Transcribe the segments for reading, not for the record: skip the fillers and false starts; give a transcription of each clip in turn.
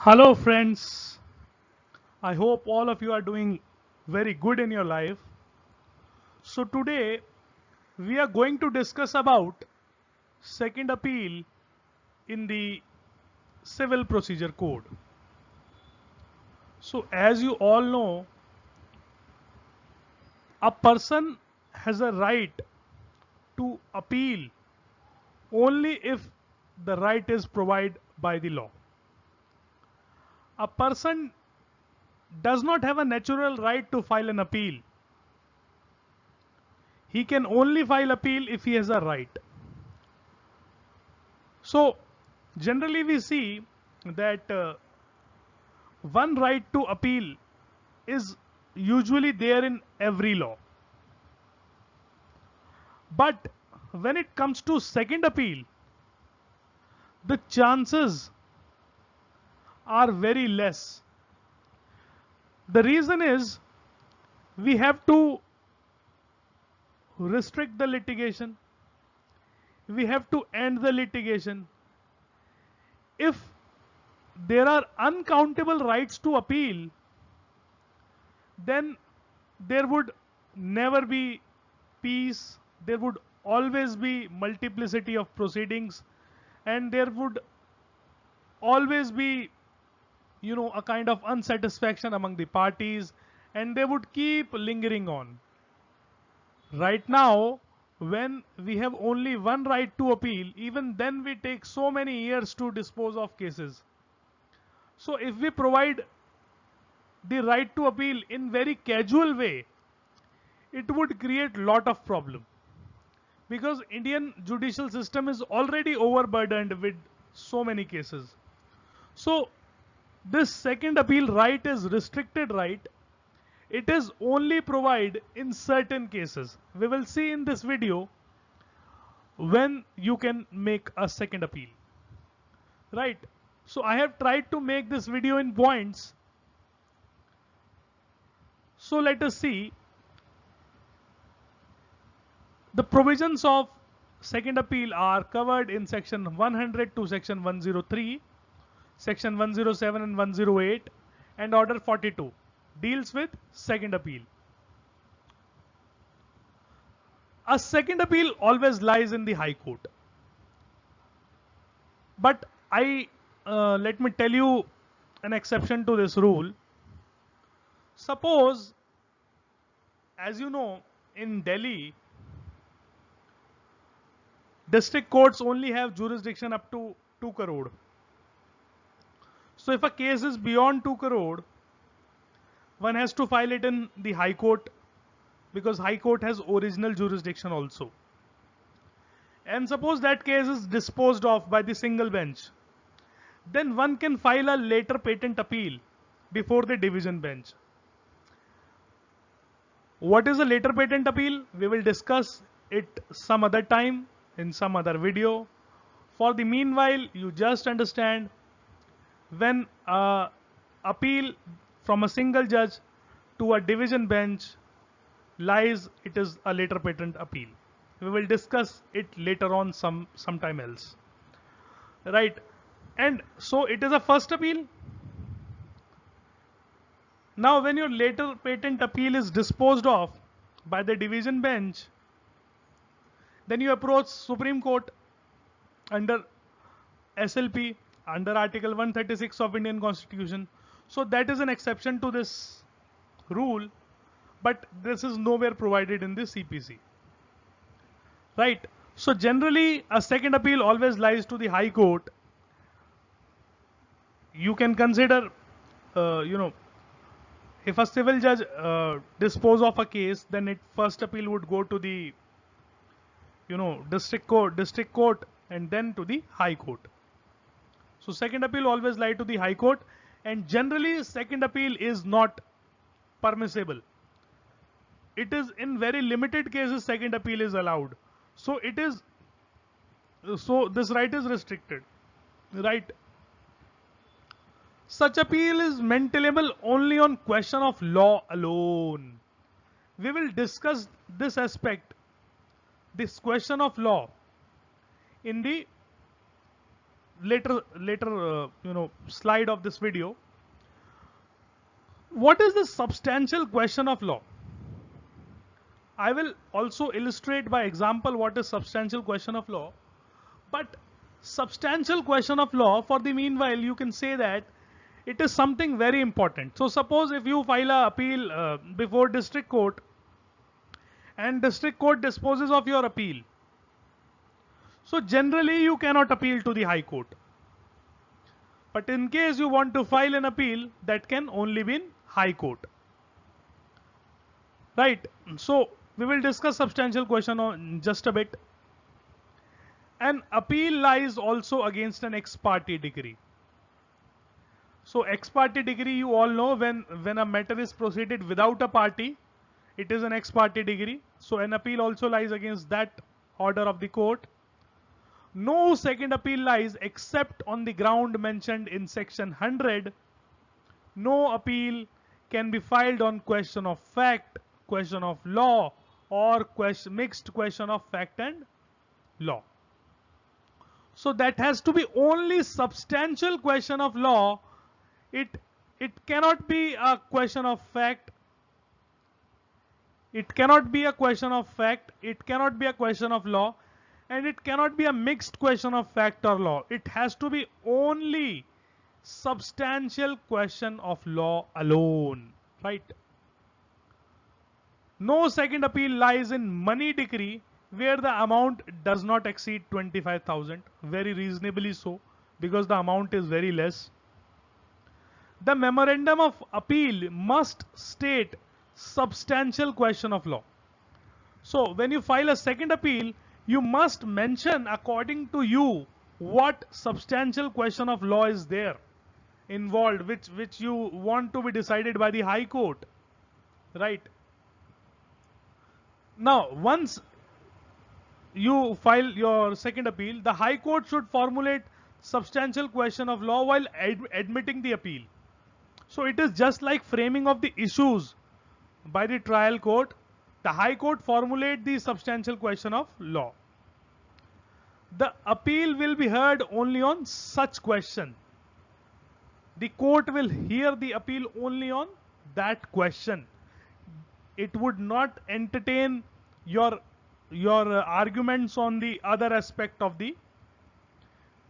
Hello, friends. I hope all of you are doing very good in your life. So today we are going to discuss about second appeal in the Civil Procedure Code. So as you all know, a person has a right to appeal only if the right is provided by the law. A person does not have a natural right to file an appeal. He can only file appeal if he has a right. So generally we see that one right to appeal is usually there in every law. But when it comes to second appeal, the chances are very less. The reason is we have to restrict the litigation. We have to end the litigation. If there are uncountable rights to appeal, then there would never be peace, there would always be multiplicity of proceedings, and there would always be, a kind of unsatisfaction among the parties, and they would keep lingering on. Right now, when we have only one right to appeal, even then we take so many years to dispose of cases. So if we provide the right to appeal in very casual way, it would create lot of problem, because Indian judicial system is already overburdened with so many cases. So this second appeal right is restricted right. It is only provided in certain cases. We will see in this video when you can make a second appeal. Right. So I have tried to make this video in points. So let us see the provisions of second appeal are covered in section 100 to section 103, section 107 and 108, and order 42 deals with second appeal. A second appeal always lies in the High Court. But let me tell you an exception to this rule. Suppose, as you know, in Delhi, district courts only have jurisdiction up to 2 crore. So if a case is beyond 2 crore, one has to file it in the High Court, because High Court has original jurisdiction also. And suppose that case is disposed of by the single bench, then one can file a later patent appeal before the division bench. What is a later patent appeal? We will discuss it some other time in some other video. For the meanwhile, you just understand, when appeal from a single judge to a division bench lies, it is a later patent appeal. We will discuss it later on sometime else. Right. And so it is a first appeal. Now when your later patent appeal is disposed of by the division bench, then you approach Supreme Court under SLP, under Article 136 of Indian Constitution. So that is an exception to this rule, but this is nowhere provided in the CPC. Right. So generally a second appeal always lies to the High Court. You can consider, if a civil judge dispose of a case, then it first appeal would go to the, district court, and then to the High Court. So second appeal always lie to the High Court, and generally second appeal is not permissible. It is in very limited cases second appeal is allowed. So this right is restricted. Right. Such appeal is maintainable only on question of law alone. We will discuss this aspect, this question of law, in the later slide of this video. What is the substantial question of law? I will also illustrate by example what is substantial question of law. But substantial question of law, for the meanwhile, you can say that it is something very important. So suppose if you file a appeal before district court, and district court disposes of your appeal. So generally you cannot appeal to the high court. But in case you want to file an appeal, that can only be in high court. Right. So we will discuss substantial question on just a bit. An appeal lies also against an ex parte decree. So ex parte decree, you all know, when a matter is proceeded without a party, it is an ex parte decree. So an appeal also lies against that order of the court. No second appeal lies except on the ground mentioned in section 100. No appeal can be filed on question of fact, question of law, or mixed question of fact and law. So that has to be only substantial question of law. It cannot be a question of fact. It cannot be a question of fact. It cannot be a question of law. And it cannot be a mixed question of fact or law. It has to be only substantial question of law alone. Right? No second appeal lies in money decree where the amount does not exceed 25,000. Very reasonably so, because the amount is very less. The memorandum of appeal must state substantial question of law. So when you file a second appeal, you must mention according to you what substantial question of law is there involved, which you want to be decided by the high court. Right? Now, once you file your second appeal, the high court should formulate substantial question of law while admitting the appeal. So it is just like framing of the issues by the trial court. The high court formulate the substantial question of law. The appeal will be heard only on such question. The court will hear the appeal only on that question. It would not entertain your arguments on the other aspect of the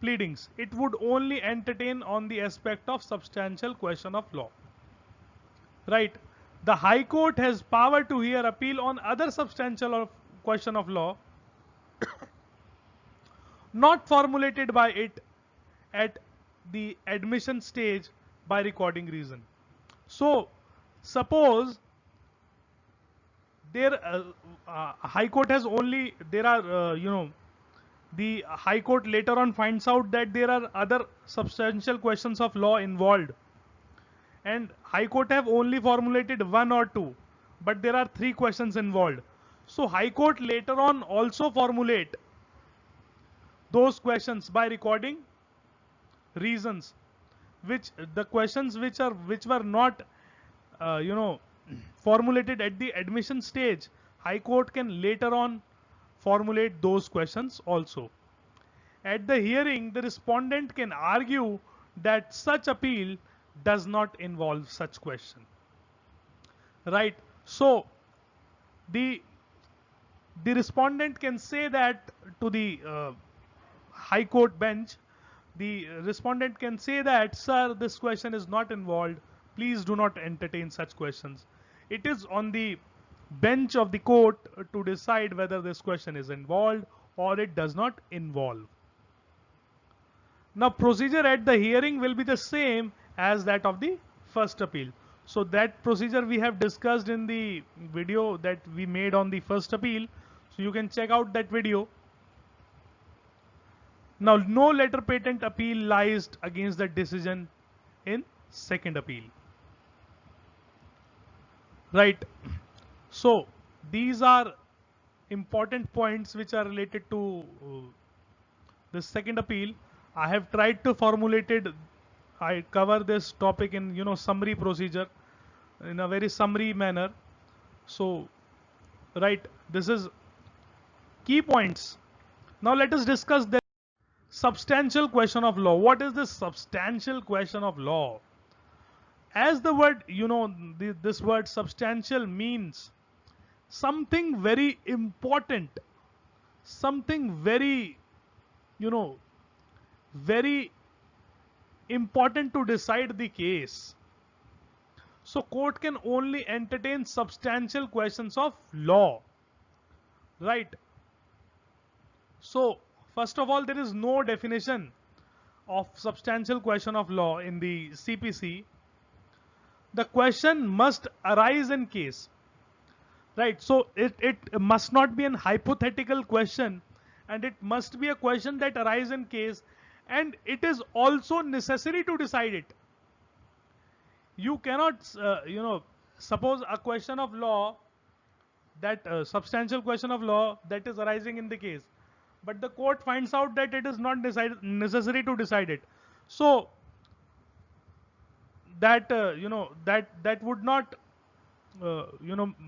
pleadings. It would only entertain on the aspect of substantial question of law. Right? The High Court has power to hear appeal on other substantial question of law not formulated by it at the admission stage by recording reason. So suppose there High Court has only, there are the High Court later on finds out that there are other substantial questions of law involved, and High Court have only formulated one or two, but there are three questions involved. So High Court later on also formulate those questions by recording reasons, which the questions which were not formulated at the admission stage, High Court can later on formulate those questions also. At the hearing, the respondent can argue that such appeal does not involve such question. Right? So the respondent can say that to the High Court bench. The respondent can say that, sir, this question is not involved. Please do not entertain such questions. It is on the bench of the court to decide whether this question is involved or it does not involve. Now, procedure at the hearing will be the same as that of the first appeal. So that procedure we have discussed in the video that we made on the first appeal. So you can check out that video. Now, no letter patent appeal lies against the decision in second appeal. Right. So these are important points which are related to the second appeal. I have tried to formulate it. I cover this topic in summary procedure in a very summary manner. So, right, this is key points. Now let us discuss that. substantial question of law. What is this substantial question of law? As the word, this word substantial means something very important, something very, very important to decide the case. So court can only entertain substantial questions of law, right? So first of all, there is no definition of substantial question of law in the CPC. The question must arise in case, right? So it must not be an hypothetical question, and it must be a question that arises in case, and it is also necessary to decide it. You cannot, suppose a question of law, that substantial question of law that is arising in the case, but the court finds out that it is not necessary to decide it. So that that would not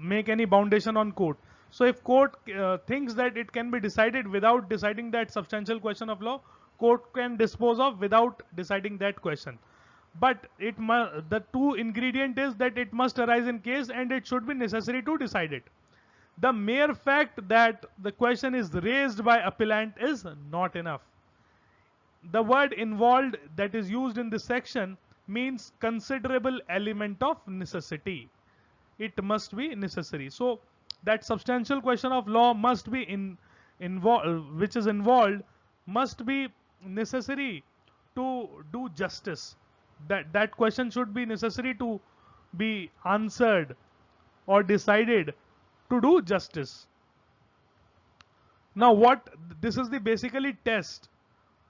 make any foundation on court. So if court thinks that it can be decided without deciding that substantial question of law, court can dispose of without deciding that question. But the two ingredient is that it must arise in case and it should be necessary to decide it. The mere fact that the question is raised by appellant is not enough. The word involved that is used in this section means considerable element of necessity. It must be necessary. So that substantial question of law must be which is involved, must be necessary to do justice. That question should be necessary to be answered or decided to do justice. Now this is the basically test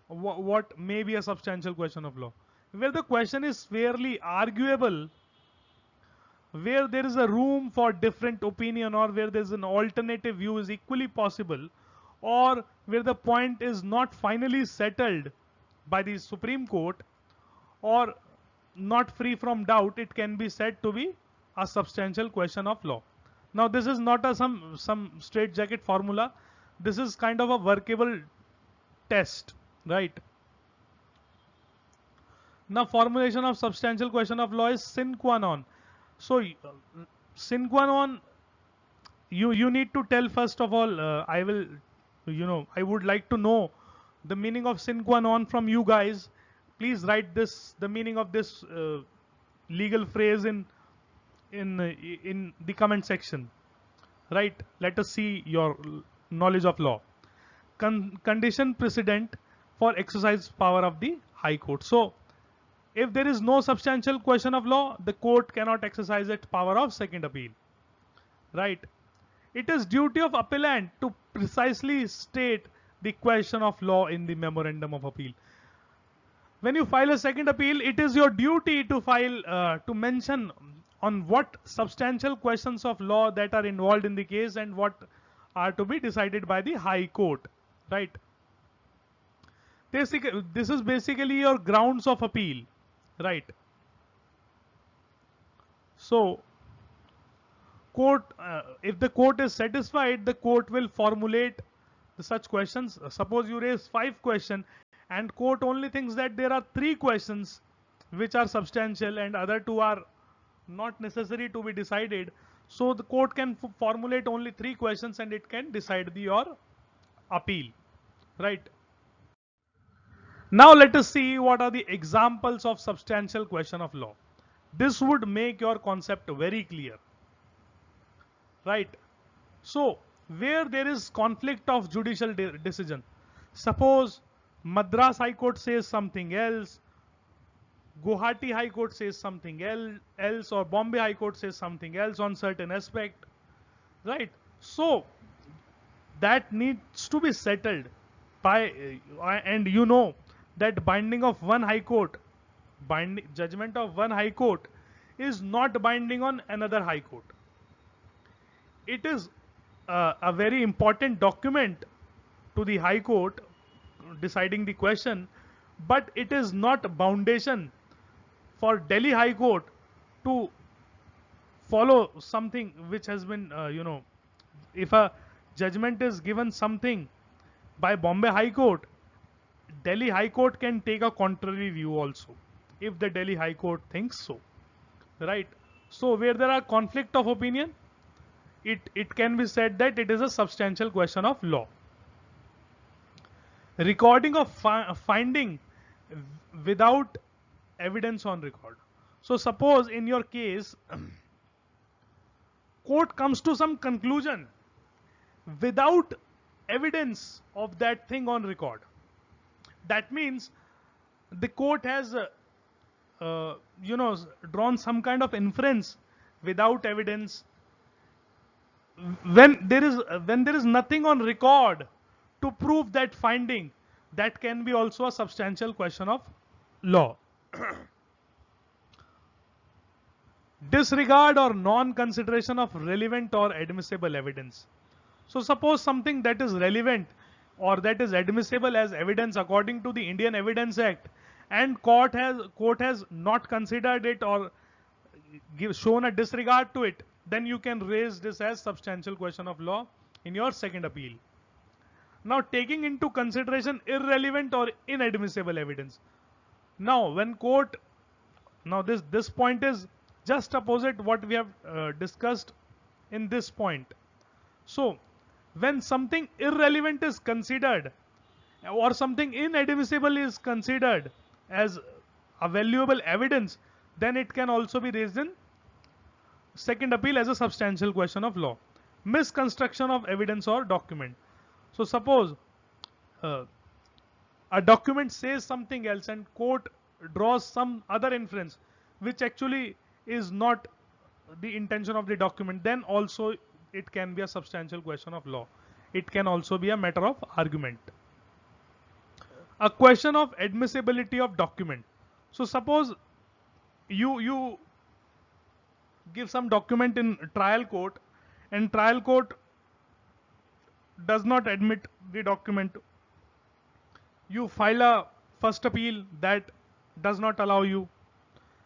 what may be a substantial question of law, where the question is fairly arguable, where there is a room for different opinion, or where there is an alternative view is equally possible, or where the point is not finally settled by the Supreme Court, or not free from doubt, it can be said to be a substantial question of law. Now this is not a some straitjacket formula. This is kind of a workable test, right? Now formulation of substantial question of law is sine qua non. So sine qua non, you need to tell first of all, I would like to know the meaning of sine qua non from you guys. Please write the meaning of this legal phrase in the comment section, right? Let us see your knowledge of law. Condition precedent for exercise power of the High Court. So if there is no substantial question of law, the court cannot exercise its power of second appeal, right? It is duty of appellant to precisely state the question of law in the memorandum of appeal. When you file a second appeal, it is your duty to file to mention on what substantial questions of law that are involved in the case and what are to be decided by the High Court, right? This is basically your grounds of appeal, right? So court, if the court is satisfied, the court will formulate such questions. Suppose you raise 5 questions and court only thinks that there are 3 questions which are substantial and other 2 are not necessary to be decided. So the court can formulate only 3 questions and it can decide your appeal, right? Now let us see what are the examples of substantial question of law. This would make your concept very clear, right? So where there is conflict of judicial decision, suppose Madras High Court says something else, Guwahati High Court says something else, or Bombay High Court says something else on certain aspect, right? So that needs to be settled by, and you know that binding of one High Court, judgment of one High Court is not binding on another High Court. It is a very important document to the High Court deciding the question, but it is not a foundation for Delhi High Court to follow something which has been, if a judgment is given something by Bombay High Court, Delhi High Court can take a contrary view also, if the Delhi High Court thinks so, right? So where there are conflict of opinion, it can be said that it is a substantial question of law. Recording of finding without evidence on record. So suppose in your case, court comes to some conclusion without evidence of that thing on record. That means the court has drawn some kind of inference without evidence. When there is nothing on record to prove that finding, that can be also a substantial question of law. Disregard or non-consideration of relevant or admissible evidence. So suppose something that is relevant or that is admissible as evidence according to the Indian Evidence Act, and court has not considered it or shown a disregard to it, then you can raise this as substantial question of law in your second appeal. Now, taking into consideration irrelevant or inadmissible evidence. Now this point is just opposite what we have discussed in this point. So when something irrelevant is considered or something inadmissible is considered as a valuable evidence, then it can also be raised in second appeal as a substantial question of law. Misconstruction of evidence or document. So suppose a document says something else and court draws some other inference which actually is not the intention of the document, then also it can be a substantial question of law. It can also be a matter of argument. A question of admissibility of document. So suppose you give some document in trial court and trial court does not admit the document. You file a first appeal that does not allow you.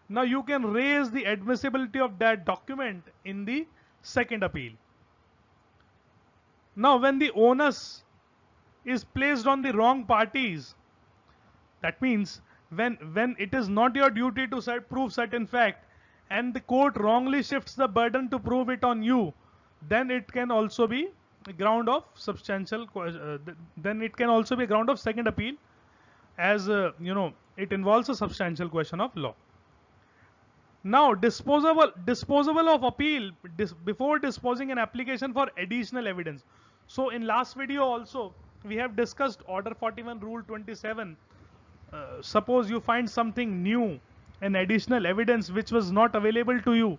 Now you can raise the admissibility of that document in the second appeal. Now when the onus is placed on the wrong parties, that means when it is not your duty to prove certain fact and the court wrongly shifts the burden to prove it on you, then it can also be a ground of then it can also be a ground of second appeal, as it involves a substantial question of law. Now disposable of appeal before disposing an application for additional evidence. So in last video also we have discussed order 41 rule 27. Suppose you find something new, an additional evidence which was not available to you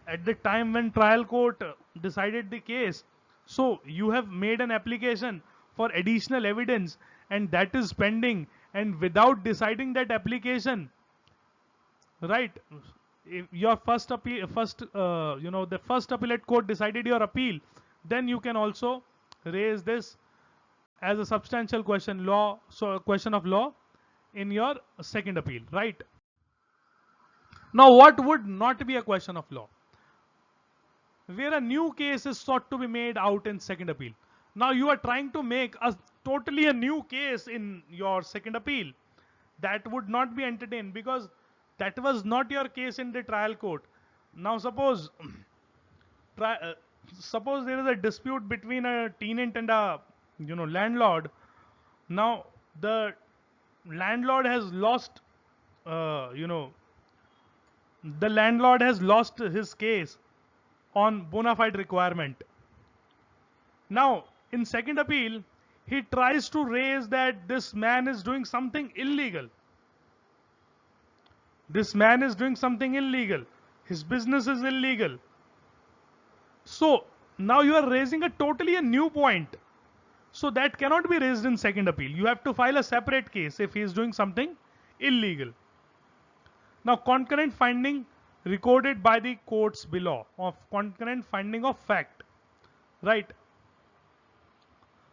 at the time when trial court decided the case. So you have made an application for additional evidence and that is pending, and without deciding that application, right, if your first appeal the first appellate court decided your appeal, then you can also raise this as a substantial question of law in your second appeal, right? Now what would not be a question of law? Where a new case is sought to be made out in second appeal. Now you are trying to make a totally a new case in your second appeal. That would not be entertained because that was not your case in the trial court. Now suppose there is a dispute between a tenant and a landlord. Now the landlord has lost his case on bona fide requirement. Now in second appeal he tries to raise that this man is doing something illegal. This man is doing something illegal. His business is illegal. So now you are raising a totally new point. So that cannot be raised in second appeal. You have to file a separate case if he is doing something illegal. Now concurrent finding recorded by the courts below of concurrent finding of fact, right?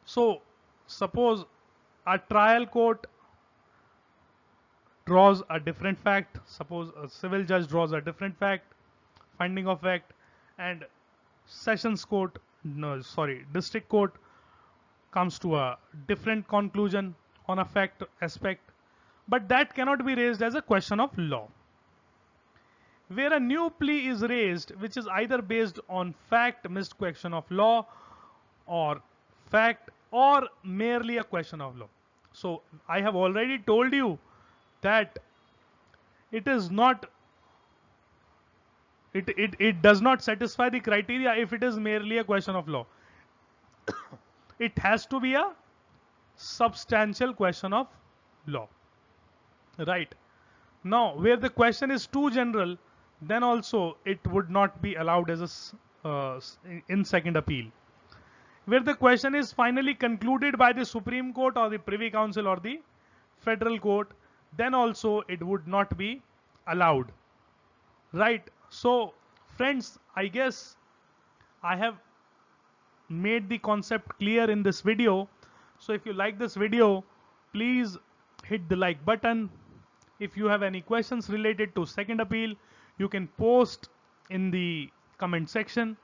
So suppose a trial court draws a different fact, suppose a civil judge draws a different fact, finding of fact, and district court comes to a different conclusion on a fact aspect, but that cannot be raised as a question of law. Where a new plea is raised, which is either based on fact, missed question of law, or fact, or merely a question of law. So I have already told you that it is not, it does not satisfy the criteria if it is merely a question of law. It has to be a substantial question of law. Right. Now, where the question is too general, then also it would not be allowed as in second appeal. Where the question is finally concluded by the Supreme Court or the Privy Council or the Federal Court, then also it would not be allowed. Right. So, friends, I guess I have made the concept clear in this video. So if you like this video, please hit the like button. If you have any questions related to second appeal, you can post in the comment section.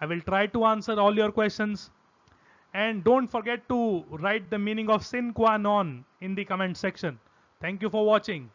I will try to answer all your questions. And don't forget to write the meaning of sine qua non in the comment section. Thank you for watching.